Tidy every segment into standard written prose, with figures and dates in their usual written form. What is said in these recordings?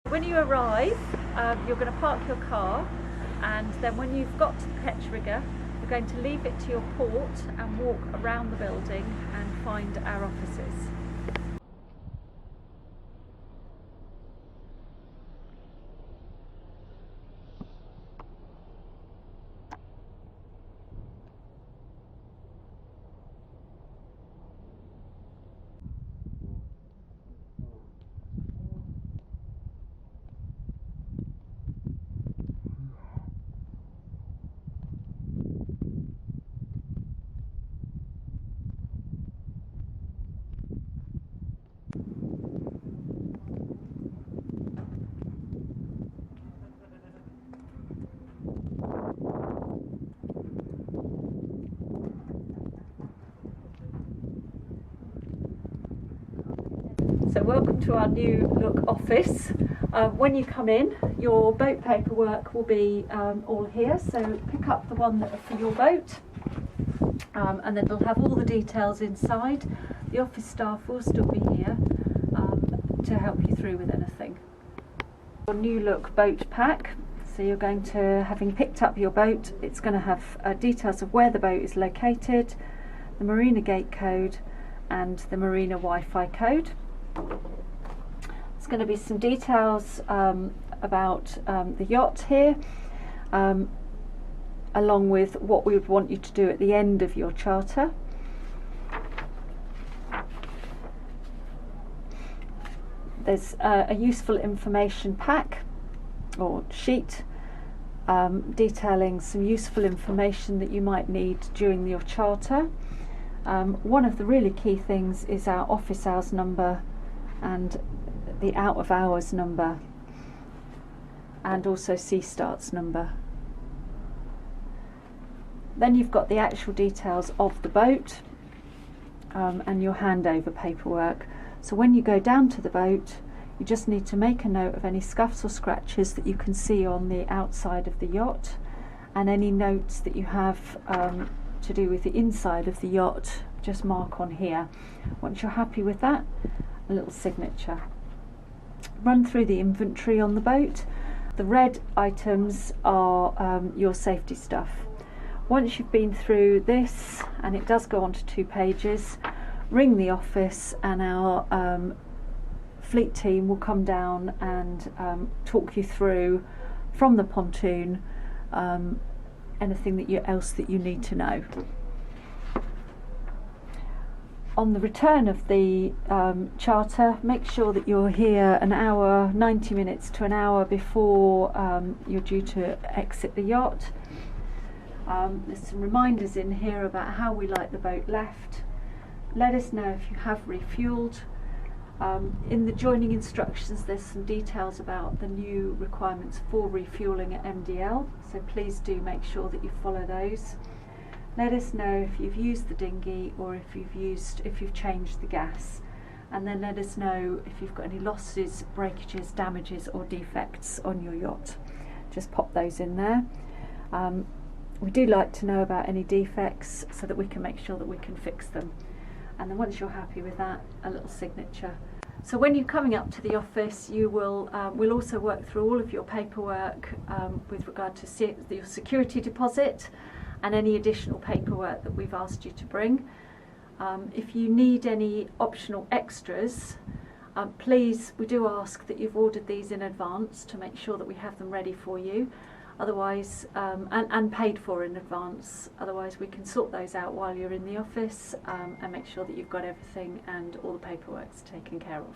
When you arrive, you're going to park your car, and then when you've got to the ketch rigger, you're going to leave it to your port and walk around the building and find our offices. So welcome to our new look office. When you come in, your boat paperwork will be all here, so pick up the one that for your boat, and then it'll have all the details inside. The office staff will still be here to help you through with anything. Your new look boat pack. So you're going to, having picked up your boat, it's going to have details of where the boat is located, the marina gate code and the marina Wi-Fi code. There's going to be some details about the yacht here, along with what we would want you to do at the end of your charter. There's a useful information pack or sheet detailing some useful information that you might need during your charter. One of the really key things is our office hours number and the out of hours number, and also sea starts number. Then you've got the actual details of the boat and your handover paperwork. So when you go down to the boat, you just need to make a note of any scuffs or scratches that you can see on the outside of the yacht, and any notes that you have to do with the inside of the yacht, just mark on here. Once you're happy with that, a little signature. Run through the inventory on the boat. The red items are your safety stuff. Once you've been through this, and it does go on to 2 pages, ring the office and our fleet team will come down and talk you through from the pontoon anything else that you need to know. On the return of the charter, make sure that you're here an hour, 90 minutes to an hour before you're due to exit the yacht. There's some reminders in here about how we like the boat left. Let us know if you have refueled. In the joining instructions there's some details about the new requirements for refueling at MDL, so please do make sure that you follow those. Let us know if you've used the dinghy or if you've changed the gas, and then let us know if you've got any losses, breakages, damages or defects on your yacht. Just pop those in there. We do like to know about any defects so that we can make sure that we can fix them. And then once you're happy with that, a little signature. So when you're coming up to the office, you will we'll also work through all of your paperwork with regard to your security deposit and any additional paperwork that we've asked you to bring. If you need any optional extras, please, we do ask that you've ordered these in advance to make sure that we have them ready for you. Otherwise, and paid for in advance. Otherwise, we can sort those out while you're in the office and make sure that you've got everything and all the paperwork's taken care of.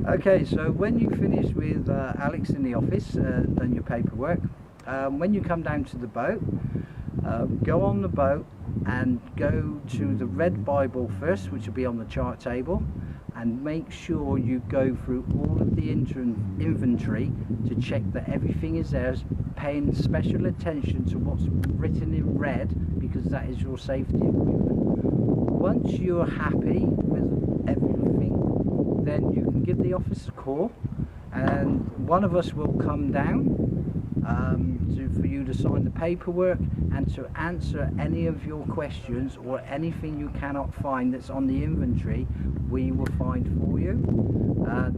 Okay, so when you finish with Alex in the office, done your paperwork, when you come down to the boat, go on the boat and go to the red Bible first, which will be on the chart table, and make sure you go through all of the inventory to check that everything is there, paying special attention to what's written in red, because that is your safety equipment. Once you're happy with everything, then you can give the office a call and one of us will come down for you to sign the paperwork and to answer any of your questions, or anything you cannot find that's on the inventory, we will find for you.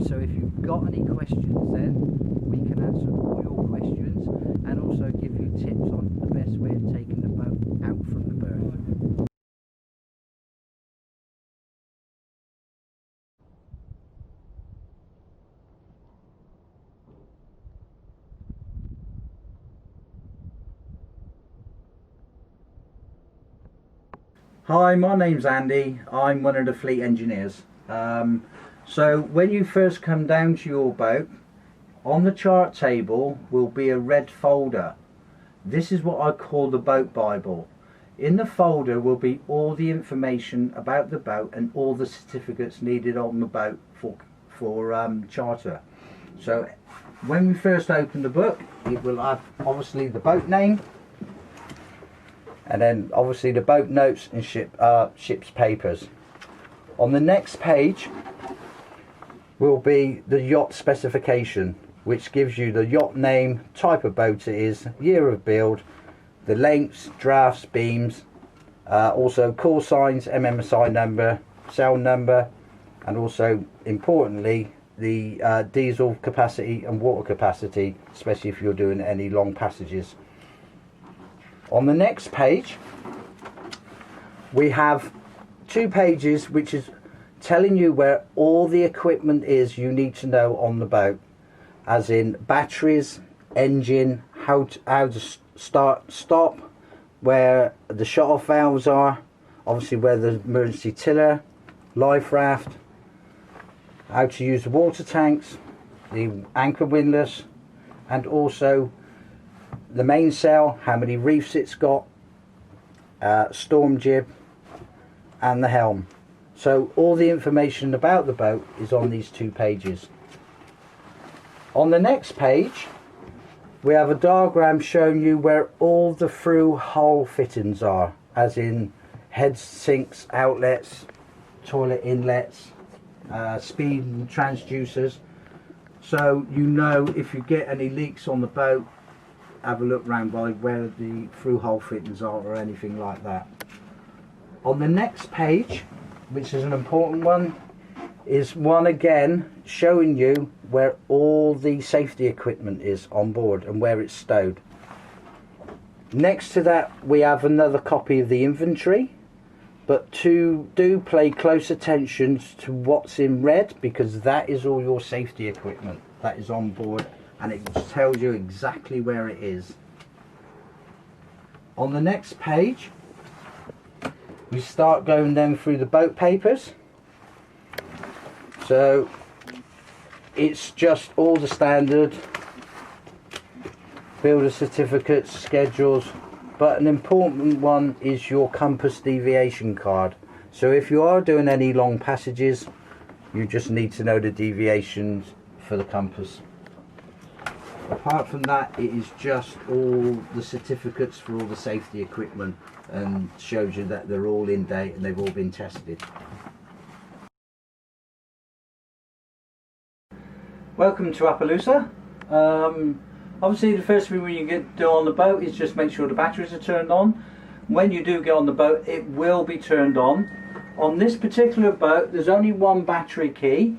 So if you've got any questions, then we can answer all your questions and also give you tips on the best way of taking the boat out from the berth. Hi, my name's Andy. I'm one of the fleet engineers. So when you first come down to your boat, on the chart table will be a red folder. This is what I call the boat Bible. In the folder will be all the information about the boat and all the certificates needed on the boat for charter. So when we first open the book, it will have obviously the boat name, and then obviously the boat notes and ship's papers. On the next page will be the yacht specification, which gives you the yacht name, type of boat it is, year of build, the lengths, drafts, beams, also call signs, MMSI number, cell number, and also importantly the diesel capacity and water capacity, especially if you're doing any long passages. On the next page we have 2 pages which is telling you where all the equipment is you need to know on the boat, as in batteries, engine, how to start, stop, where the shut-off valves are, obviously where the emergency tiller, life raft, how to use the water tanks, the anchor windlass, and also the mainsail, how many reefs it's got, storm jib, and the helm. So all the information about the boat is on these 2 pages. On the next page we have a diagram showing you where all the through hull fittings are, as in head sinks, outlets, toilet inlets, speed transducers, so you know if you get any leaks on the boat, have a look round by where the through hull fittings are or anything like that. On the next page, which is an important one, is one again showing you where all the safety equipment is on board and where it's stowed. Next to that we have another copy of the inventory, but do pay close attention to what's in red, because that is all your safety equipment that is on board, and it tells you exactly where it is. On the next page we start going then through the boat papers. So it's just all the standard builder certificates, schedules, but an important one is your compass deviation card. So if you are doing any long passages, you just need to know the deviations for the compass. Apart from that, it is just all the certificates for all the safety equipment, and shows you that they're all in date and they've all been tested. Welcome to Appaloosa. Obviously the first thing when you do on the boat is just make sure the batteries are turned on. When you do get on the boat, it will be turned on. On this particular boat there's only one battery key,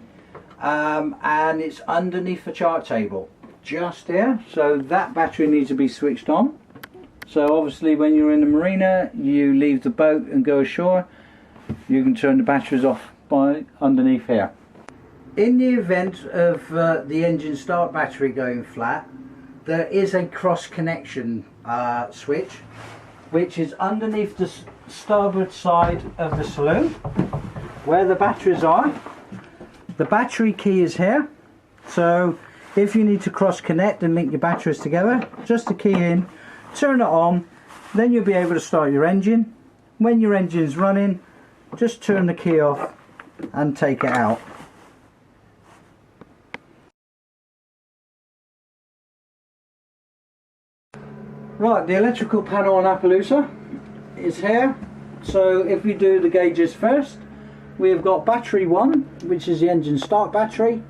and it's underneath the chart table just here, so that battery needs to be switched on. So obviously when you're in the marina, you leave the boat and go ashore, you can turn the batteries off by underneath here. In the event of the engine start battery going flat, there is a cross connection switch which is underneath the starboard side of the saloon where the batteries are. The battery key is here, so if you need to cross connect and link your batteries together, just the key in, turn it on, then you'll be able to start your engine. When your engine's running, just turn the key off and take it out. Right, the electrical panel on Appaloosa is here. So if we do the gauges first, we've got battery 1, which is the engine start battery,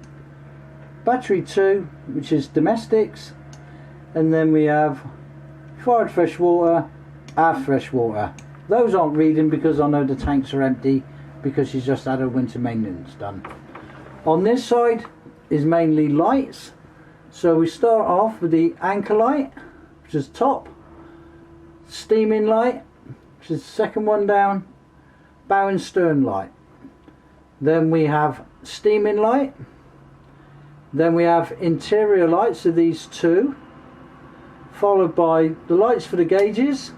battery 2, which is domestics, and then we have forward fresh water, aft fresh water. Those aren't reading because I know the tanks are empty because she's just had her winter maintenance done. On this side is mainly lights, so we start off with the anchor light, which is top, steaming light, which is the second one down, bow and stern light. Then we have steaming light, then we have interior lights, so these two, followed by the lights for the gauges.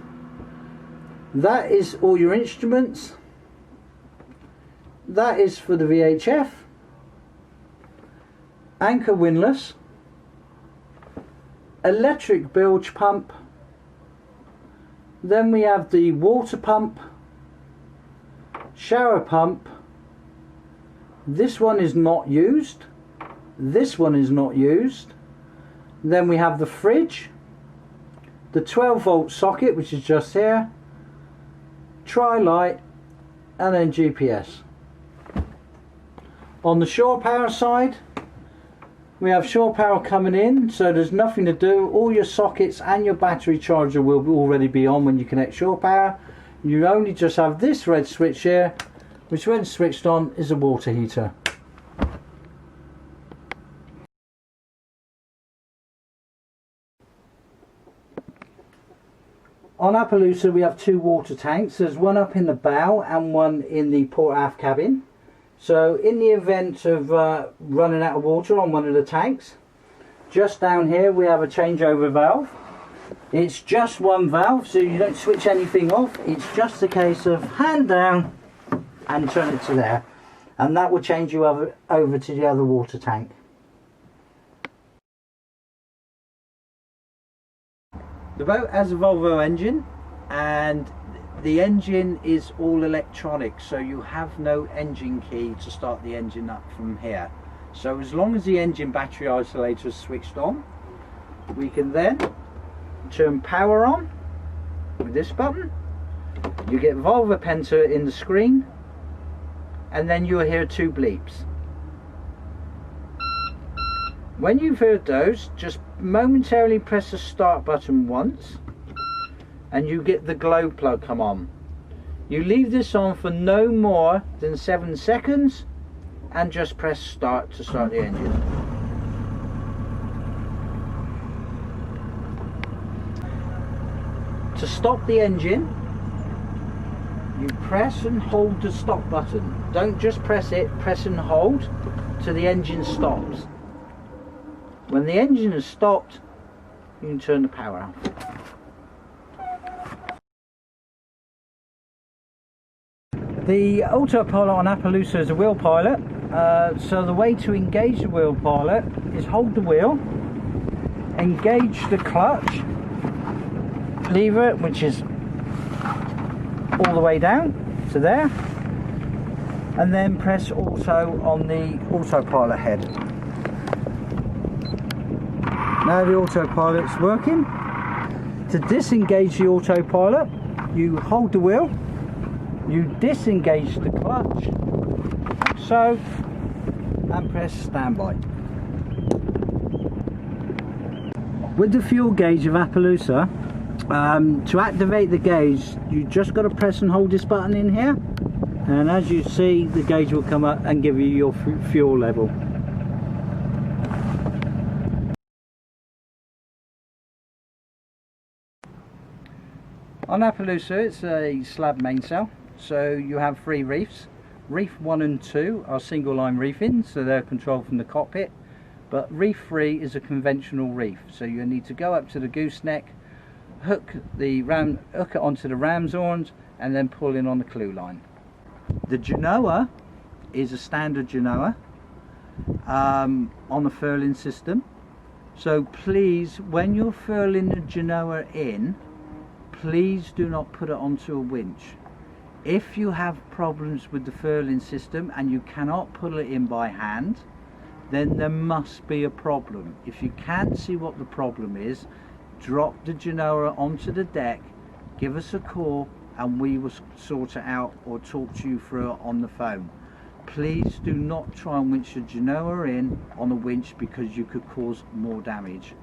That is all your instruments. That is for the VHF, anchor windlass, electric bilge pump, then we have the water pump, shower pump. This one is not used, this one is not used. Then we have the fridge, the 12-volt socket, which is just here, tri-light, and then GPS. On the shore power side, we have shore power coming in, so there's nothing to do. All your sockets and your battery charger will already be on when you connect shore power. You only just have this red switch here, which when switched on is a water heater. On Appaloosa we have two water tanks. There's one up in the bow and one in the port aft cabin. So in the event of running out of water on one of the tanks, just down here we have a changeover valve. It's just one valve, so you don't switch anything off. It's just a case of hand down and turn it to there, and that will change you over to the other water tank. The boat has a Volvo engine, and the engine is all electronic, so you have no engine key to start the engine up from here. So as long as the engine battery isolator is switched on, we can then turn power on with this button. You get Volvo Penta in the screen, and then you'll hear two bleeps. When you've heard those, just momentarily press the start button once and you get the glow plug come on. You leave this on for no more than 7 seconds and just press start to start the engine. To stop the engine, you press and hold the stop button. Don't just press it, press and hold till the engine stops. When the engine has stopped, you can turn the power off. The Autopilot on Appaloosa is a wheel pilot, so the way to engage the wheel pilot is hold the wheel, engage the clutch lever, which is all the way down to there, and then press auto on the autopilot head. Now the autopilot's working. To disengage the autopilot, you hold the wheel, you disengage the clutch, so, and press standby. With the fuel gauge of Appaloosa, to activate the gauge, you just got to press and hold this button in here, and as you see, the gauge will come up and give you your fuel level. On Appaloosa, it's a slab mainsail, so you have 3 reefs. Reef 1 and 2 are single line reefing, so they're controlled from the cockpit, but reef 3 is a conventional reef, so you need to go up to the gooseneck, hook it onto the ram's horns, and then pull in on the clew line. The genoa is a standard genoa on the furling system, so please, when you're furling the genoa in, please do not put it onto a winch. If you have problems with the furling system and you cannot pull it in by hand, then there must be a problem. If you can't see what the problem is, drop the genoa onto the deck, give us a call, and we will sort it out or talk to you through it on the phone. Please do not try and winch the genoa in on a winch, because you could cause more damage.